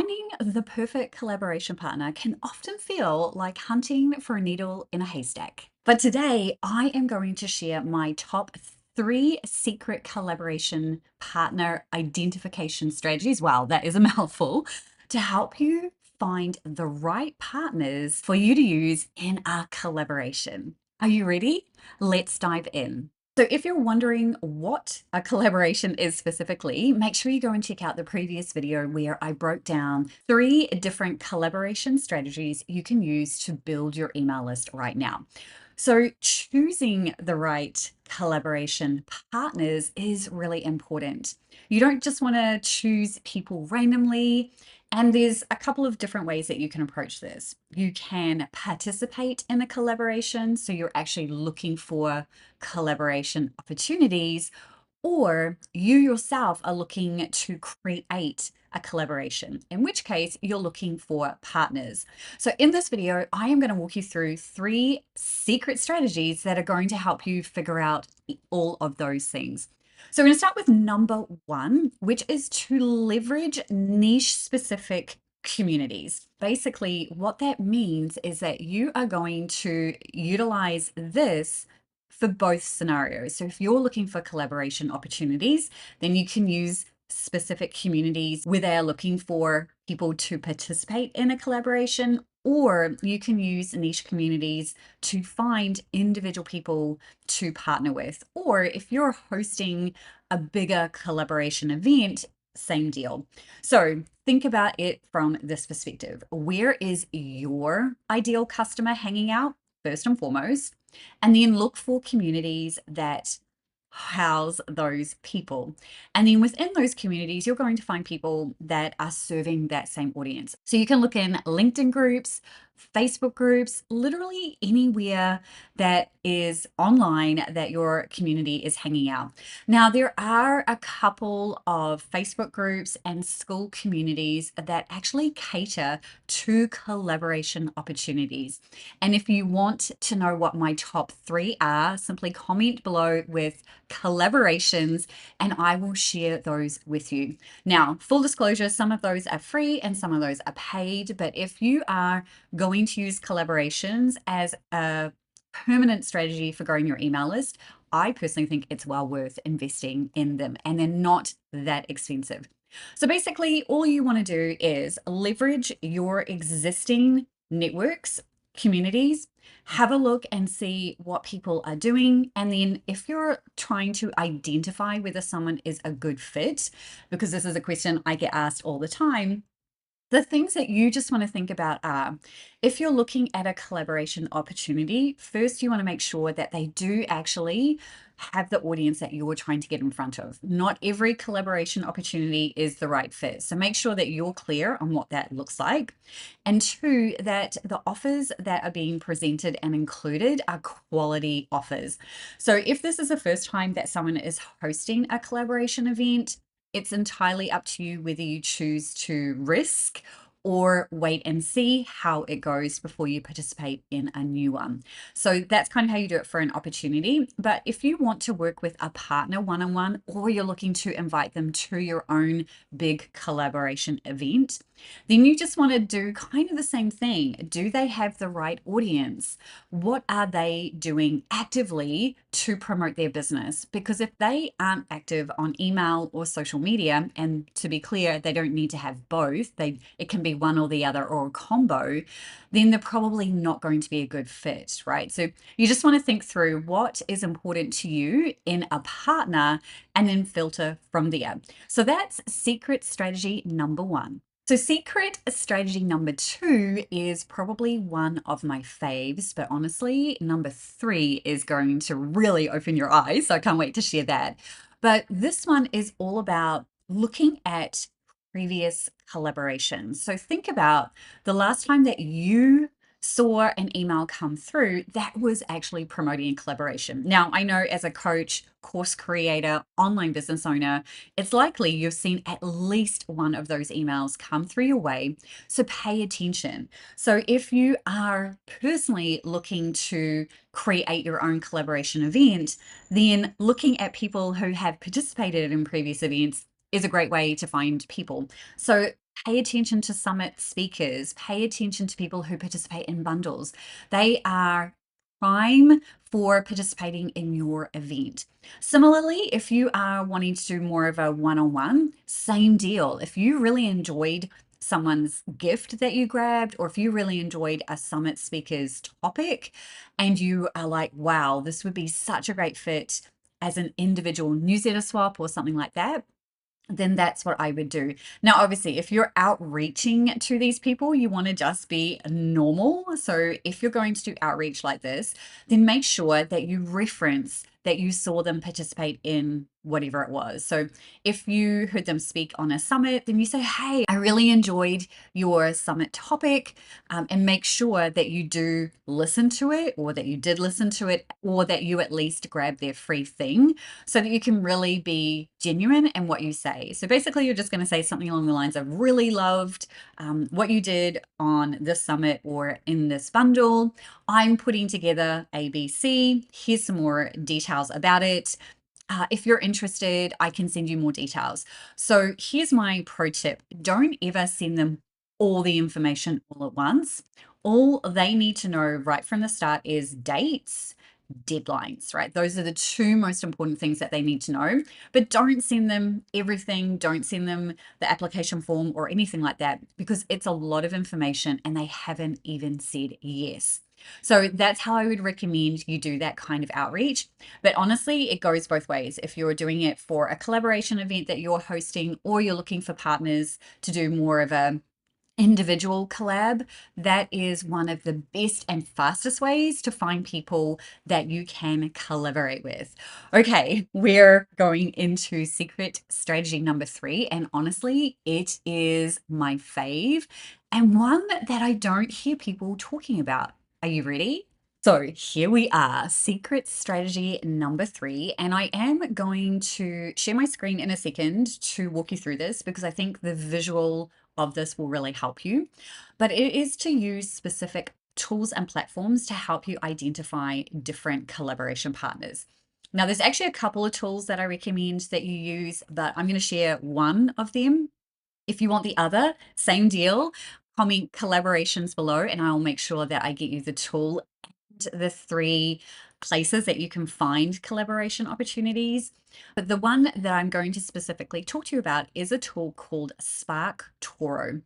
Finding the perfect collaboration partner can often feel like hunting for a needle in a haystack. But today, I am going to share my top three secret collaboration partner identification strategies. Wow, that is a mouthful to help you find the right partners for you to use in a collaboration. Are you ready? Let's dive in. So, if you're wondering what a collaboration is specifically, make sure you go and check out the previous video where I broke down three different collaboration strategies you can use to build your email list right now. So, choosing the right collaboration partners is really important. You don't just want to choose people randomly. And there's a couple of different ways that you can approach this. You can participate in a collaboration. So, you're actually looking for collaboration opportunities, or you yourself are looking to create a collaboration, in which case you're looking for partners. So, in this video, I am going to walk you through three secret strategies that are going to help you figure out all of those things. So, we're going to start with number one, which is to leverage niche specific communities. Basically, what that means is that you are going to utilize this for both scenarios. So if you're looking for collaboration opportunities, then you can use specific communities where they are looking for people to participate in a collaboration, or you can use niche communities to find individual people to partner with. Or if you're hosting a bigger collaboration event, same deal. So think about it from this perspective. Where is your ideal customer hanging out, first and foremost? And then look for communities that house those people. And then within those communities, you're going to find people that are serving that same audience. So you can look in LinkedIn groups, Facebook groups, literally anywhere that is online that your community is hanging out. Now, there are a couple of Facebook groups and school communities that actually cater to collaboration opportunities. And if you want to know what my top three are, simply comment below with collaborations and I will share those with you. Now, full disclosure, some of those are free and some of those are paid, but if you are going to use collaborations as a permanent strategy for growing your email list, I personally think it's well worth investing in them, and they're not that expensive. So basically, all you want to do is leverage your existing networks, communities, have a look and see what people are doing. And then if you're trying to identify whether someone is a good fit, because this is a question I get asked all the time, the things that you just want to think about are, if you're looking at a collaboration opportunity, first you want to make sure that they do actually have the audience that you're trying to get in front of. Not every collaboration opportunity is the right fit. So make sure that you're clear on what that looks like. And two, that the offers that are being presented and included are quality offers. So if this is the first time that someone is hosting a collaboration event, it's entirely up to you whether you choose to risk or wait and see how it goes before you participate in a new one. So that's kind of how you do it for an opportunity. But if you want to work with a partner one-on-one, or you're looking to invite them to your own big collaboration event, then you just want to do kind of the same thing. Do they have the right audience? What are they doing actively to promote their business? Because if they aren't active on email or social media, and to be clear, they don't need to have both, it can be one or the other or a combo, then they're probably not going to be a good fit, right? So you just want to think through what is important to you in a partner and then filter from there. So that's secret strategy number one. So secret strategy number two is probably one of my faves, but honestly, number three is going to really open your eyes. So I can't wait to share that. But this one is all about looking at previous collaborations. So think about the last time that you saw an email come through that was actually promoting a collaboration. Now, I know as a coach, course creator, online business owner, it's likely you've seen at least one of those emails come through your way. So pay attention. So if you are personally looking to create your own collaboration event, then looking at people who have participated in previous events is a great way to find people. So Pay attention to summit speakers, pay attention to people who participate in bundles. They are prime for participating in your event. Similarly, if you are wanting to do more of a one on one, same deal. If you really enjoyed someone's gift that you grabbed, or if you really enjoyed a summit speaker's topic and you are like, wow, this would be such a great fit as an individual newsletter swap or something like that, then that's what I would do. Now, obviously, if you're outreaching to these people, you want to just be normal. So, if you're going to do outreach like this, then make sure that you reference that you saw them participate in whatever it was. So, if you heard them speak on a summit, then you say, hey, I really enjoyed your summit topic, and make sure that you do listen to it, or that you did listen to it, or that you at least grab their free thing so that you can really be genuine in what you say. So basically, you're just going to say something along the lines of really loved what you did on this summit or in this bundle. I'm putting together ABC. Here's some more details about it. If you're interested, I can send you more details. So here's my pro tip. Don't ever send them all the information all at once. All they need to know right from the start is dates, deadlines, right? Those are the two most important things that they need to know. But don't send them everything. Don't send them the application form or anything like that, because it's a lot of information and they haven't even said yes. So that's how I would recommend you do that kind of outreach. But honestly, it goes both ways. If you're doing it for a collaboration event that you're hosting, or you're looking for partners to do more of a individual collab, that is one of the best and fastest ways to find people that you can collaborate with. Okay, we're going into secret strategy number 3, and honestly, it is my fave and one that I don't hear people talking about. Are you ready? So here we are, secret strategy number 3, and I am going to share my screen in a second to walk you through this because I think the visual of this will really help you. But it is to use specific tools and platforms to help you identify different collaboration partners. Now, there's actually a couple of tools that I recommend that you use, but I'm going to share one of them. If you want the other, same deal. Comment collaborations below, and I'll make sure that I get you the tool the 3 places that you can find collaboration opportunities. But the one that I'm going to specifically talk to you about is a tool called SparkToro.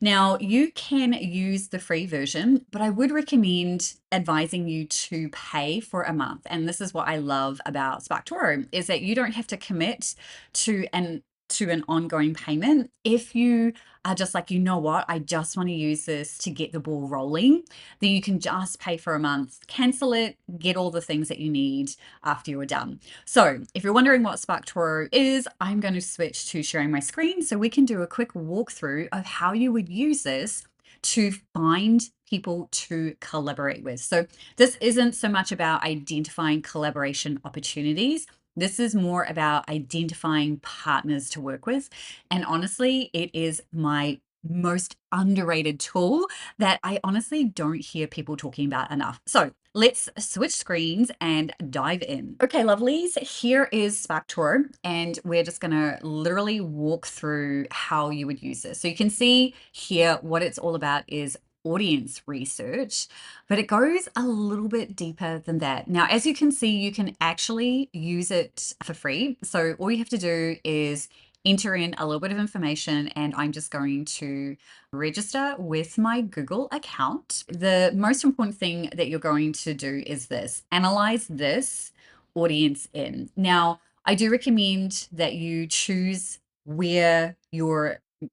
Now, you can use the free version, but I would recommend advising you to pay for a month. And this is what I love about SparkToro, is that you don't have to commit to an ongoing payment. If you are just like, you know what, I just want to use this to get the ball rolling, then you can just pay for a month, cancel it, get all the things that you need after you're done. So if you're wondering what SparkToro is, I'm going to switch to sharing my screen so we can do a quick walkthrough of how you would use this to find people to collaborate with. So this isn't so much about identifying collaboration opportunities. This is more about identifying partners to work with. And honestly, it is my most underrated tool that I honestly don't hear people talking about enough. So let's switch screens and dive in. Okay, lovelies, here is SparkToro, and we're just gonna literally walk through how you would use this. So you can see here what it's all about is audience research, but it goes a little bit deeper than that. Now, as you can see, you can actually use it for free. So all you have to do is enter in a little bit of information, and I'm just going to register with my Google account. The most important thing that you're going to do is this: analyze this audience in. Now, I do recommend that you choose where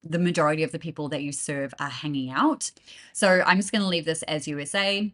the majority of the people that you serve are hanging out. So I'm just going to leave this as USA.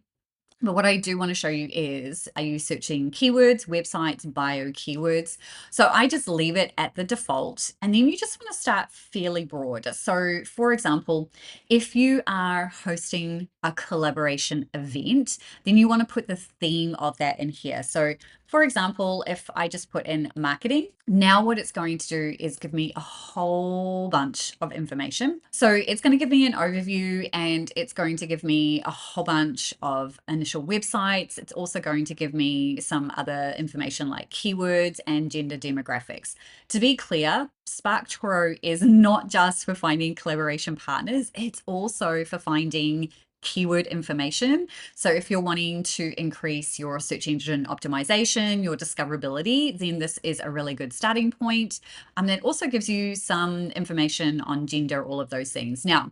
But what I do want to show you is, are you searching keywords, websites, bio keywords? So I just leave it at the default, and then you just want to start fairly broad. So for example, if you are hosting a collaboration event, then you want to put the theme of that in here. So for example, if I just put in marketing, now what it's going to do is give me a whole bunch of information. So it's going to give me an overview, and it's going to give me a whole bunch of initial websites. It's also going to give me some other information like keywords and gender demographics. To be clear, SparkToro is not just for finding collaboration partners, it's also for finding keyword information. So if you're wanting to increase your search engine optimization, your discoverability, then this is a really good starting point. That also gives you some information on gender, all of those things. Now,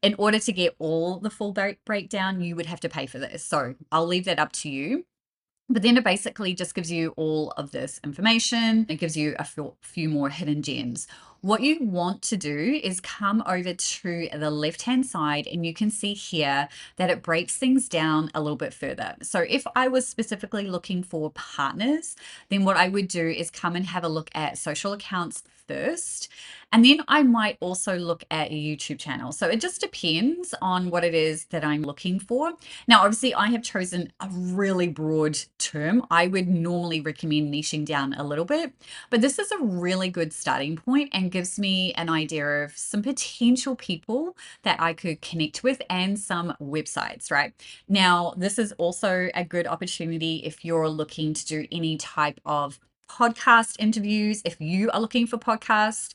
in order to get all the full breakdown, you would have to pay for this. So I'll leave that up to you. But then it basically just gives you all of this information. It gives you a few more hidden gems. What you want to do is come over to the left-hand side, and you can see here that it breaks things down a little bit further. So if I was specifically looking for partners, then what I would do is come and have a look at social accounts first. And then I might also look at a YouTube channel. So it just depends on what it is that I'm looking for. Now, obviously, I have chosen a really broad term. I would normally recommend niching down a little bit, but this is a really good starting point and gives me an idea of some potential people that I could connect with and some websites, right? Now, this is also a good opportunity if you're looking to do any type of podcast interviews. If you are looking for podcast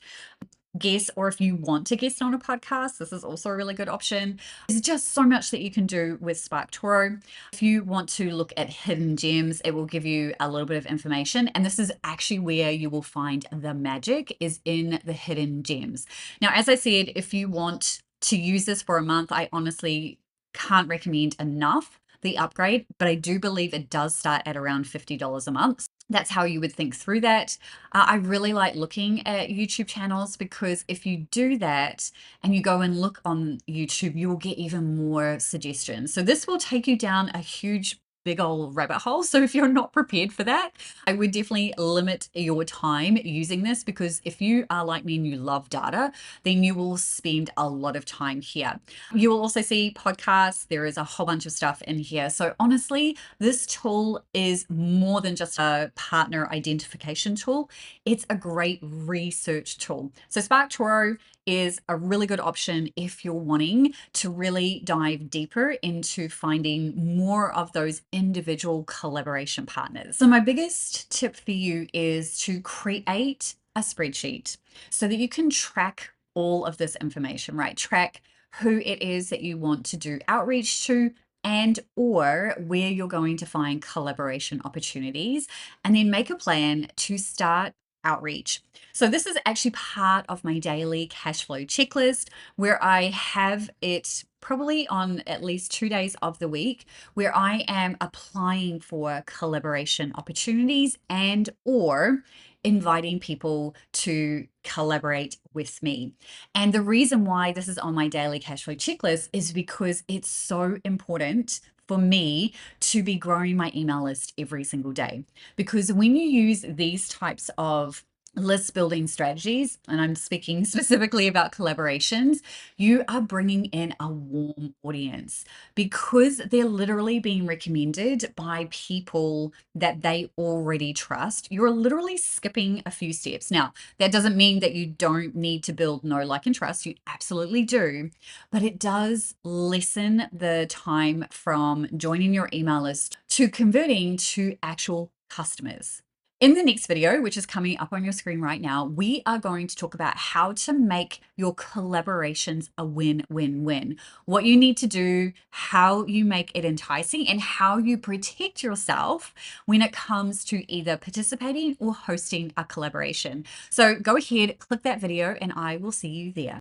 guests, or if you want to guest on a podcast, this is also a really good option. There's just so much that you can do with SparkToro. If you want to look at hidden gems, it will give you a little bit of information. And this is actually where you will find the magic, is in the hidden gems. Now, as I said, if you want to use this for a month, I honestly can't recommend enough the upgrade, but I do believe it does start at around $50 a month. That's how you would think through that. I really like looking at YouTube channels, because if you do that and you go and look on YouTube, you will get even more suggestions. So this will take you down a huge big old rabbit hole. So if you're not prepared for that, I would definitely limit your time using this, because if you are like me and you love data, then you will spend a lot of time here. You will also see podcasts. There is a whole bunch of stuff in here. So honestly, this tool is more than just a partner identification tool. It's a great research tool. So SparkToro is a really good option if you're wanting to really dive deeper into finding more of those individual collaboration partners. So my biggest tip for you is to create a spreadsheet so that you can track all of this information, right? Track who it is that you want to do outreach to, and or where you're going to find collaboration opportunities, and then make a plan to start outreach. So this is actually part of my daily cash flow checklist, where I have it probably on at least 2 days of the week, where I am applying for collaboration opportunities and or inviting people to collaborate with me. And the reason why this is on my daily cash flow checklist is because it's so important for me to be growing my email list every single day. Because when you use these types of list building strategies, and I'm speaking specifically about collaborations, you are bringing in a warm audience, because they're literally being recommended by people that they already trust. You're literally skipping a few steps. Now, that doesn't mean that you don't need to build know, like, and trust. You absolutely do, but it does lessen the time from joining your email list to converting to actual customers. In the next video, which is coming up on your screen right now, we are going to talk about how to make your collaborations a win-win-win. What you need to do, how you make it enticing, and how you protect yourself when it comes to either participating or hosting a collaboration. So go ahead, click that video, and I will see you there.